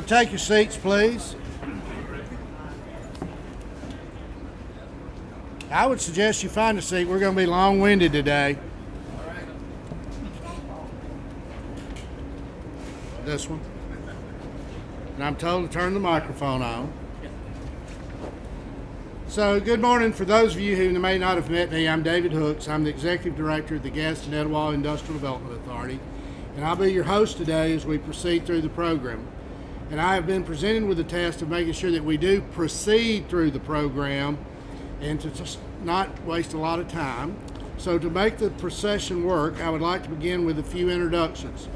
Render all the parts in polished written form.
take your seats, please. I would suggest you find a seat. We're going to be long-winded today. This one. And I'm told to turn the microphone on. So, good morning. For those of you who may not have met me, I'm David Hooks. I'm the Executive Director of the Gaston Etowah Industrial Development Authority, and I'll be your host today as we proceed through the program. And I have been presented with the task of making sure that we do proceed through the program and to just not waste a lot of time. So to make the procession work, I would like to begin with a few introductions,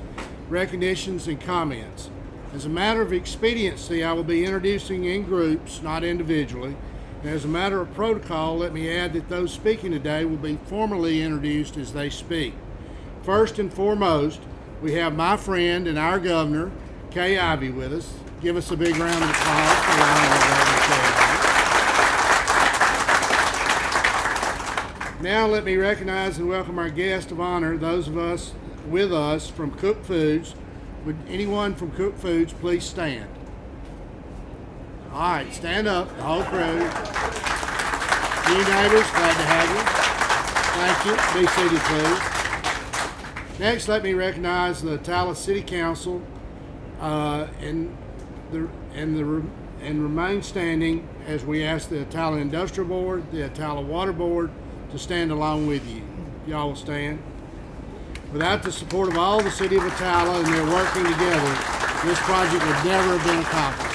recognitions, and comments. As a matter of expediency, I will be introducing in groups, not individually. And as a matter of protocol, let me add that those speaking today will be formally introduced as they speak. First and foremost, we have my friend and our governor, Kay Ivey, with us. Give us a big round of applause for Kay. Now let me recognize and welcome our guest of honor, those of us with us from Koch Foods. Would anyone from Koch Foods please stand? All right, stand up, the whole crew. New neighbors, glad to have you. Thank you. Be seated, please. Next, let me recognize the Attala City Council and remain standing as we ask the Attala Industrial Board, the Attala Water Board to stand along with you. Y'all will stand. Without the support of all the City of Attala and their working together, this project would never have been accomplished.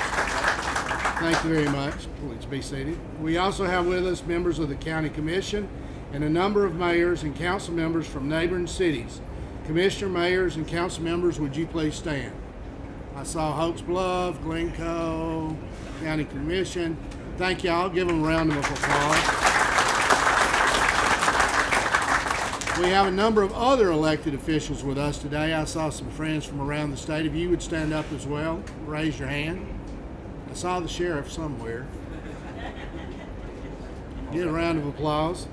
Thank you very much. Please be seated. We also have with us members of the County Commission and a number of mayors and council members from neighboring cities. Commissioner, mayors, and council members, would you please stand? I saw Hope's Bluff, Glencoe, County Commission. Thank you all. Give them a round of applause. We have a number of other elected officials with us today. I saw some friends from around the state. If you would stand up as well, raise your hand. I saw the sheriff somewhere. Get a round of applause.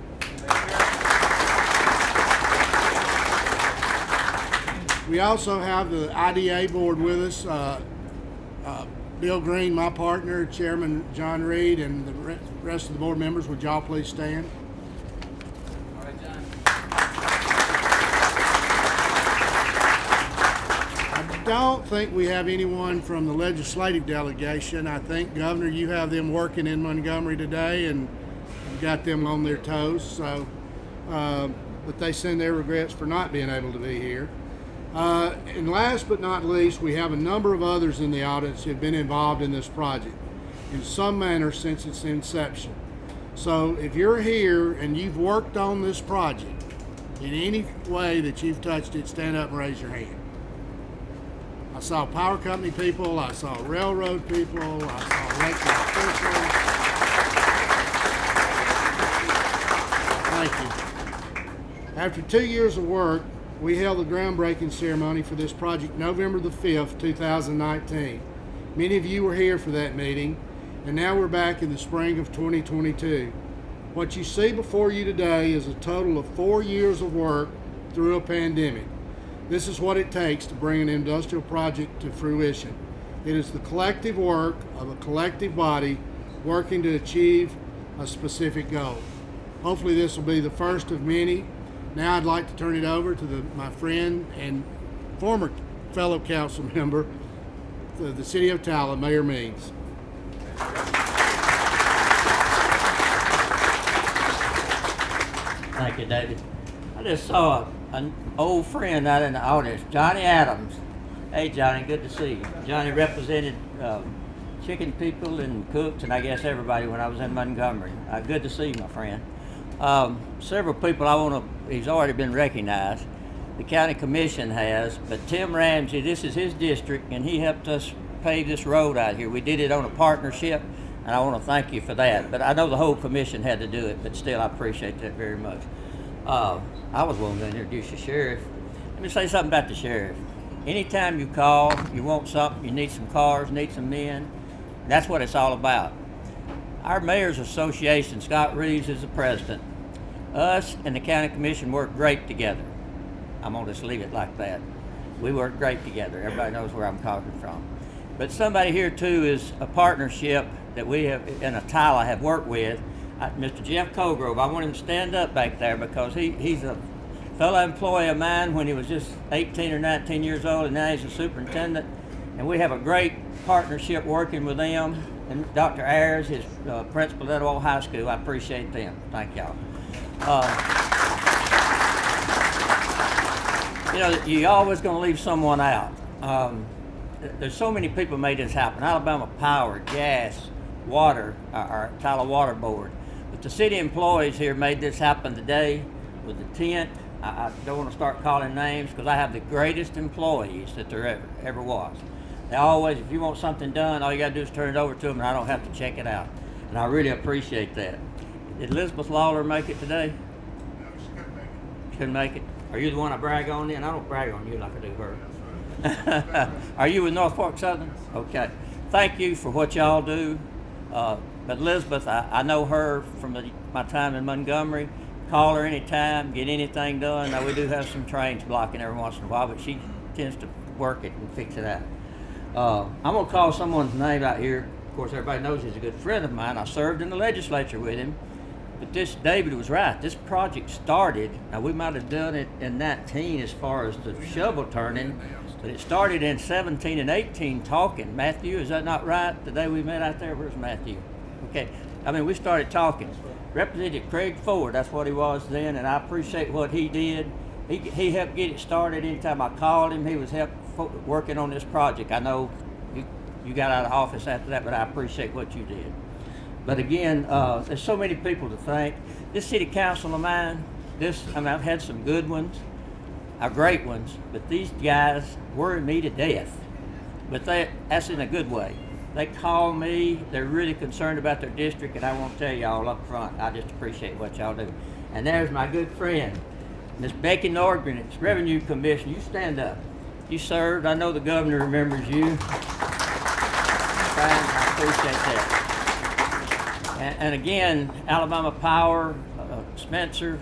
We also have the IDA board with us. Bill Green, my partner, Chairman John Reed, and the rest of the board members. Would y'all please stand? All right, John. I don't think we have anyone from the legislative delegation. I think, Governor, you have them working in Montgomery today and got them on their toes. So, but they send their regrets for not being able to be here. And last but not least, we have a number of others in the audience who have been involved in this project in some manner since its inception. So if you're here and you've worked on this project in any way that you've touched it, stand up and raise your hand. I saw power company people, I saw railroad people, I saw elected officials. Thank you. After 2 years of work, we held the groundbreaking ceremony for this project November the 5th, 2019. Many of you were here for that meeting, and now we're back in the spring of 2022. What you see before you today is a total of 4 years of work through a pandemic. This is what it takes to bring an industrial project to fruition. It is the collective work of a collective body working to achieve a specific goal. Hopefully this will be the first of many. Now I'd like to turn it over to my friend and former fellow council member of the City of Attala, Mayor Means. Thank you, David. I just saw an old friend out in the audience, Johnny Adams. Hey, Johnny, good to see you. Johnny represented chicken people and cooks, and I guess everybody when I was in Montgomery. Good to see you, my friend. Several people he's already been recognized. The county commission has, but Tim Ramsey, this is his district, and he helped us pave this road out here. We did it on a partnership, and I want to thank you for that. But I know the whole commission had to do it, but still I appreciate that very much. I was willing to introduce the sheriff. Let me say something about the sheriff. Anytime you call, you want something, you need some cars, need some men, that's what it's all about. Our Mayor's Association, Scott Reeves is the president. Us and the county commission work great together. I'm gonna just leave it like that. We work great together. Everybody knows where I'm talking from. But somebody here too is a partnership that we have in Atala have worked with. Mr. Jeff Colgrove, I want him to stand up back there because he's a fellow employee of mine when he was just 18 or 19 years old, and now he's a superintendent. And we have a great partnership working with them. And Dr. Ayers, his principal at Etowah High School, I appreciate them. Thank y'all. You're always going to leave someone out. There's so many people made this happen. Alabama Power, Gas, Water, our Tyler Water Board. But the city employees here made this happen today with the tent. I don't want to start calling names because I have the greatest employees that there ever was. They always, if you want something done, all you got to do is turn it over to them and I don't have to check it out. And I really appreciate that. Did Elizabeth Lawler make it today? No, she couldn't make it. She couldn't make it? Are you the one I brag on then? I don't brag on you like I do her. Are you with North Fork Southern? Okay. Thank you for what y'all do. But Elizabeth, I know her from my time in Montgomery. Call her anytime, get anything done. Now we do have some trains blocking every once in a while, but she tends to work it and fix it out. I'm gonna call someone's name out here. Of course, everybody knows he's a good friend of mine. I served in the legislature with him. But David was right. This project started, now we might have done it in 19 as far as the shovel turning, but it started in 17 and 18 talking. Matthew, is that not right? The day we met out there, where's Matthew? Okay, we started talking. Representative Craig Ford, that's what he was then, and I appreciate what he did. He helped get it started. Anytime I called him, he was working on this project. I know you got out of office after that, but I appreciate what you did. But again, there's so many people to thank. This city council of mine, I've had some good ones, great ones, but these guys worry me to death. But that's in a good way. They call me, they're really concerned about their district, and I won't tell y'all up front. I just appreciate what y'all do. And there's my good friend, Miss Becky Nordgren, it's Revenue Commissioner. You stand up. You served, I know the governor remembers you. I appreciate that. And again, Alabama Power, Spencer,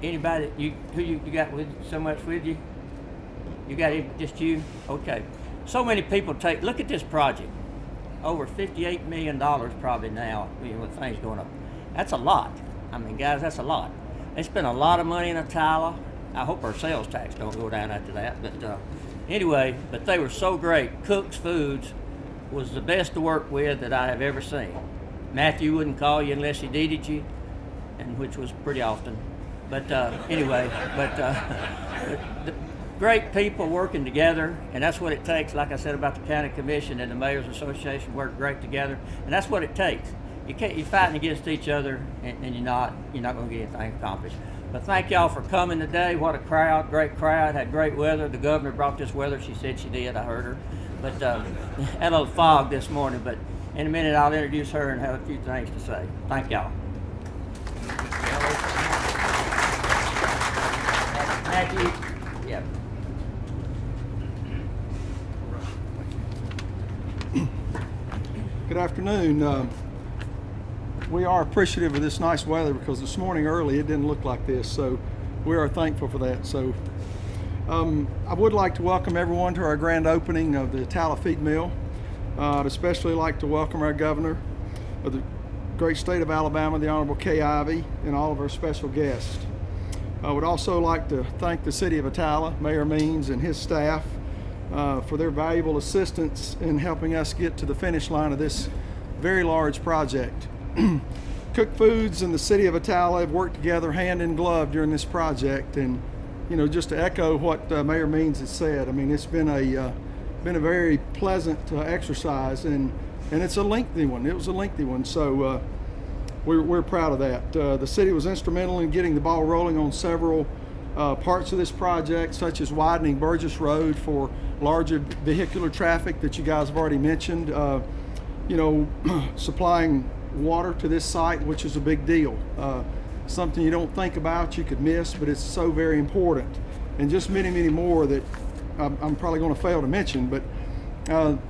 anybody, who you got with so much with you? You got just you? Okay. So many people look at this project. Over $58 million probably now, with things going up. That's a lot. Guys, that's a lot. They spend a lot of money in Atala. I hope our sales tax don't go down after that. But anyway, but they were so great. Koch's Foods was the best to work with that I have ever seen. Matthew wouldn't call you unless he needed you, and which was pretty often. But anyway, the great people working together, and that's what it takes. Like I said about the county commission and the mayor's association work great together, and that's what it takes. You're fighting against each other, and you're not going to get anything accomplished. But thank y'all for coming today. What a crowd, great crowd. Had great weather. The governor brought this weather. She said she did. I heard her. But had a little fog this morning. But in a minute, I'll introduce her and have a few things to say. Thank y'all. Matthew. Yep. Good afternoon. We are appreciative of this nice weather because this morning early it didn't look like this, so we are thankful for that. So I would like to welcome everyone to our grand opening of the Atala Feed Mill. I'd especially like to welcome our governor of the great state of Alabama, the Honorable Kay Ivey, and all of our special guests. I would also like to thank the city of Atala, Mayor Means and his staff for their valuable assistance in helping us get to the finish line of this very large project. Koch Foods and the city of Atala have worked together hand in glove during this project, and just to echo what Mayor Means has said, it's been a very pleasant exercise, and it's a lengthy one. It was a lengthy one, so we're proud of that. The city was instrumental in getting the ball rolling on several parts of this project, such as widening Burgess Road for larger vehicular traffic that you guys have already mentioned. Supplying water to this site, which is a big deal. Something you don't think about, you could miss, but it's so very important. And just many, many more that I'm probably going to fail to mention, but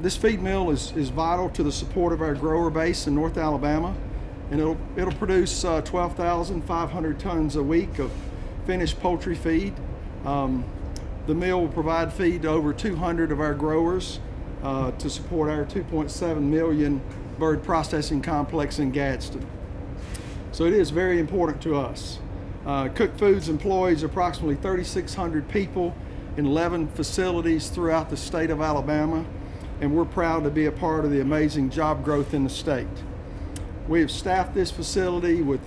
this feed mill is vital to the support of our grower base in North Alabama, and it'll produce 12,500 tons a week of finished poultry feed. The mill will provide feed to over 200 of our growers, to support our 2.7 million bird processing complex in Gadsden. So it is very important to us. Cook Foods employs approximately 3,600 people in 11 facilities throughout the state of Alabama, and we're proud to be a part of the amazing job growth in the state. We have staffed this facility with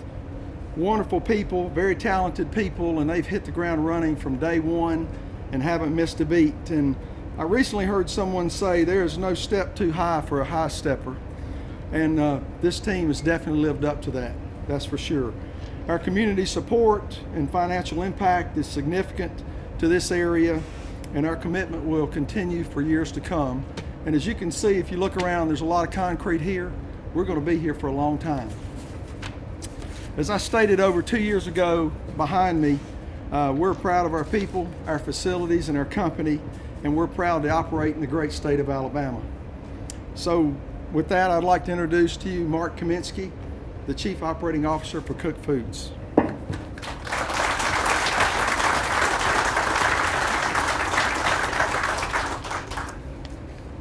wonderful people, very talented people, and they've hit the ground running from day one and haven't missed a beat. And I recently heard someone say there is no step too high for a high stepper, and this team has definitely lived up to that, that's for sure. Our community support and financial impact is significant to this area, and our commitment will continue for years to come. And as you can see, if you look around, there's a lot of concrete here. We're going to be here for a long time. As I stated over 2 years ago behind me, we're proud of our people, our facilities, and our company, and we're proud to operate in the great state of Alabama. So with that, I'd like to introduce to you Mark Kaminsky, the Chief Operating Officer for Cook Foods.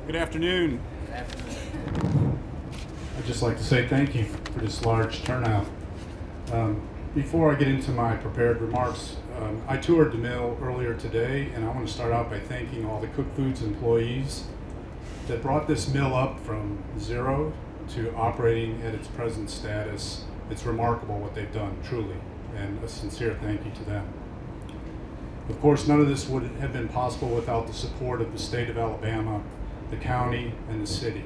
Good afternoon. I'd just like to say thank you for this large turnout. Before I get into my prepared remarks, I toured the mill earlier today, and I want to start out by thanking all the Cook Foods employees that brought this mill up from zero to operating at its present status. It's remarkable what they've done, truly, and a sincere thank you to them. Of course, none of this would have been possible without the support of the state of Alabama, the county, and the city.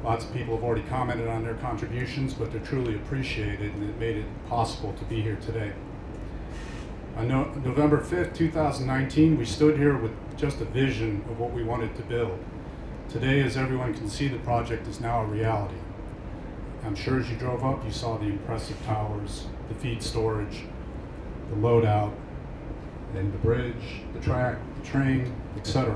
Lots of people have already commented on their contributions, but they're truly appreciated, and it made it possible to be here today. On November 5th, 2019, we stood here with just a vision of what we wanted to build. Today, as everyone can see, the project is now a reality. I'm sure as you drove up, you saw the impressive towers, the feed storage, the loadout, and the bridge, the track, the train, etc.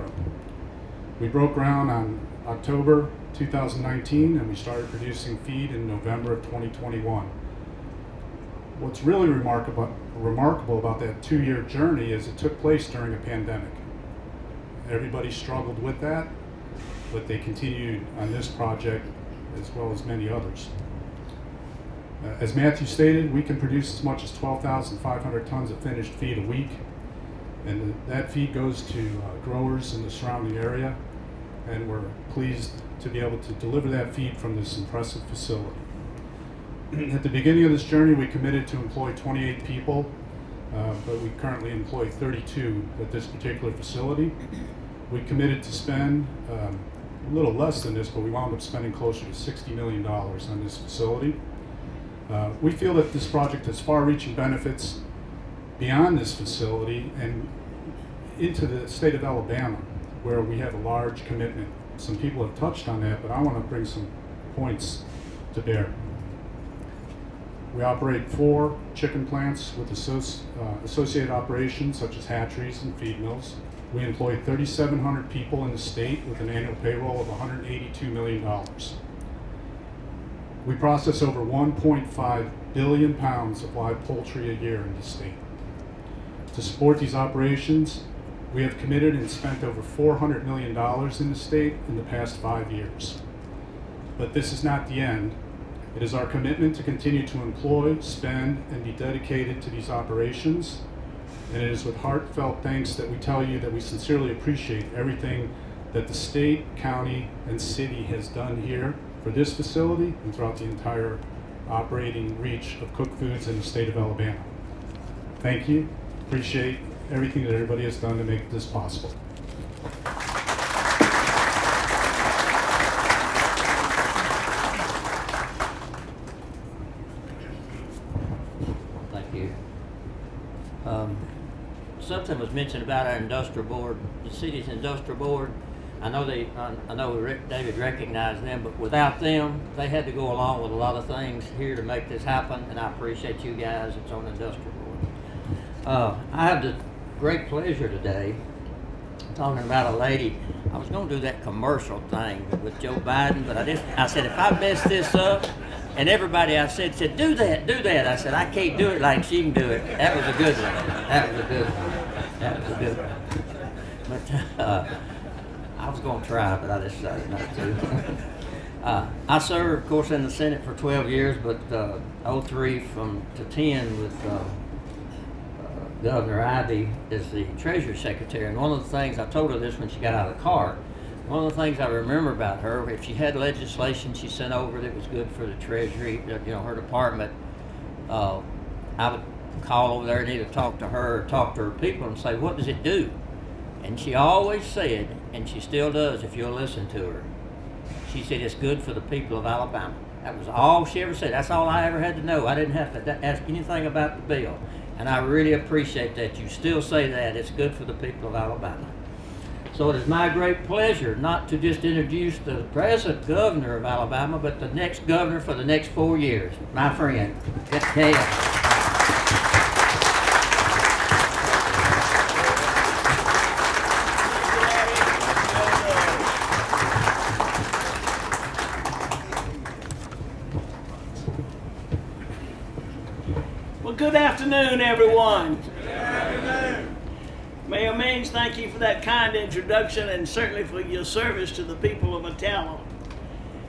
We broke ground on October 2019, and we started producing feed in November of 2021. What's really remarkable about that 2-year journey is it took place during a pandemic. Everybody struggled with that, but they continued on this project as well as many others. As Matthew stated, we can produce as much as 12,500 tons of finished feed a week, and that feed goes to growers in the surrounding area, and we're pleased to be able to deliver that feed from this impressive facility. At the beginning of this journey, we committed to employ 28 people, but we currently employ 32 at this particular facility. We committed to spend a little less than this, but we wound up spending closer to $60 million on this facility. We feel that this project has far-reaching benefits beyond this facility and into the state of Alabama, where we have a large commitment. Some people have touched on that, but I want to bring some points to bear. We operate 4 chicken plants with associated operations such as hatcheries and feed mills. We employ 3,700 people in the state with an annual payroll of $182 million. We process over 1.5 billion pounds of live poultry a year in the state. To support these operations, we have committed and spent over $400 million in the state in the past 5 years. But this is not the end. It is our commitment to continue to employ, spend, and be dedicated to these operations. And it is with heartfelt thanks that we tell you that we sincerely appreciate everything that the state, county, and city has done here for this facility and throughout the entire operating reach of Cook Foods in the state of Alabama. Thank you. Appreciate everything that everybody has done to make this possible. Thank you. Something was mentioned about our industrial board, the city's industrial board. I know David recognized them, but without them, they had to go along with a lot of things here to make this happen, and I appreciate you guys that's on the industrial board. I have the great pleasure today talking about a lady. I was going to do that commercial thing with Joe Biden, but I said, if I mess this up, and everybody I said, do that. I said, I can't do it like she can do it. That was a good one. But I was going to try, but I decided not to. I served, of course, in the Senate for 12 years, but 03 to 10 with Governor Ivey as the Treasury Secretary. And one of the things, I told her this when she got out of the car, one of the things I remember about her, if she had legislation she sent over that was good for the Treasury, her department, I would call over there and either talk to her or talk to her people and say, what does it do? And she always said, and she still does if you'll listen to her, she said it's good for the people of Alabama. That was all she ever said. That's all I ever had to know. I didn't have to ask anything about the bill. And I really appreciate that you still say that. It's good for the people of Alabama. So it is my great pleasure not to just introduce the present governor of Alabama, but the next governor for the next 4 years, my friend, Koch. Well, good afternoon, everyone. Good afternoon. Mayor Means, thank you for that kind introduction and certainly for your service to the people of Attala.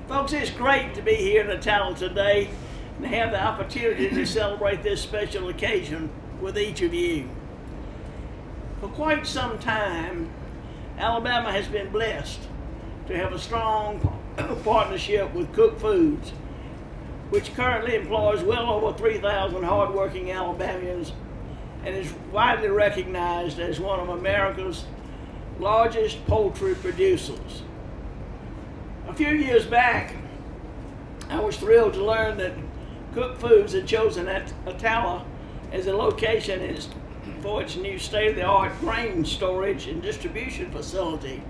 Folks, it's great to be here in Attala today and have the opportunity to celebrate this special occasion with each of you. For quite some time, Alabama has been blessed to have a strong partnership with Koch Foods, which currently employs well over 3,000 hardworking Alabamians and is widely recognized as one of America's largest poultry producers. A few years back, I was thrilled to learn that Koch Foods had chosen Attala as a location for its new state-of-the-art grain storage and distribution facility.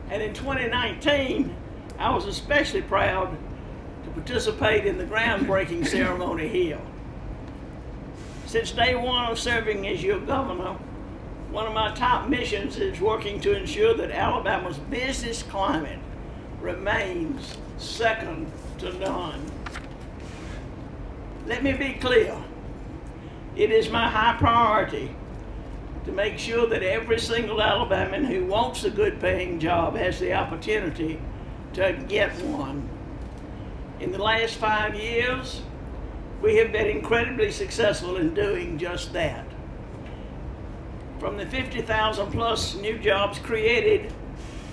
And in 2019, I was especially proud to participate in the groundbreaking ceremony here. Since day one of serving as your governor, one of my top missions is working to ensure that Alabama's business climate remains second to none. Let me be clear. It is my high priority to make sure that every single Alabamian who wants a good paying job has the opportunity to get one. In the last 5 years, we have been incredibly successful in doing just that. From the 50,000 plus new jobs created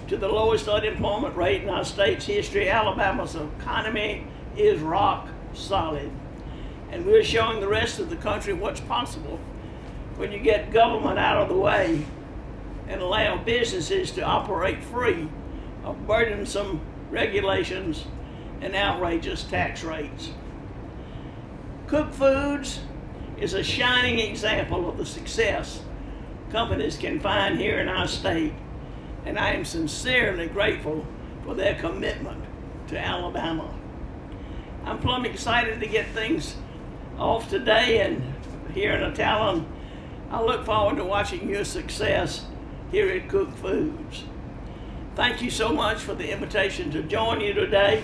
to the lowest unemployment rate in our state's history, Alabama's economy is rock solid. And we're showing the rest of the country what's possible when you get government out of the way and allow businesses to operate free of burdensome regulations and outrageous tax rates. Koch Foods is a shining example of the success companies can find here in our state, and I am sincerely grateful for their commitment to Alabama. I'm plumb excited to get things off today and here in Attala. I look forward to watching your success here at Koch Foods. Thank you so much for the invitation to join you today.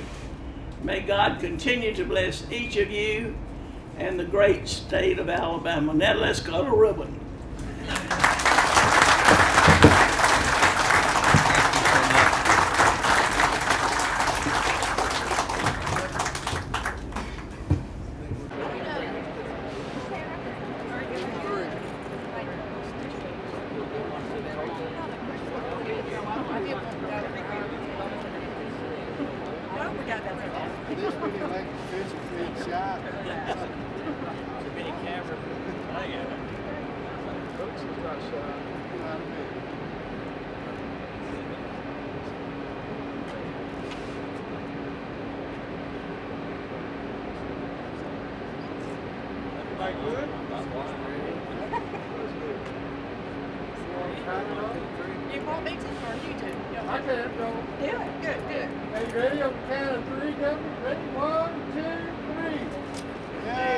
May God continue to bless each of you and the great state of Alabama. Now let's cut a ribbon. This would be like a shot. You want me to, or you do? I can't go. Do it. Good, good. Are you ready? On the count of three, Governor. Ready? 1, 2, 3. Yay!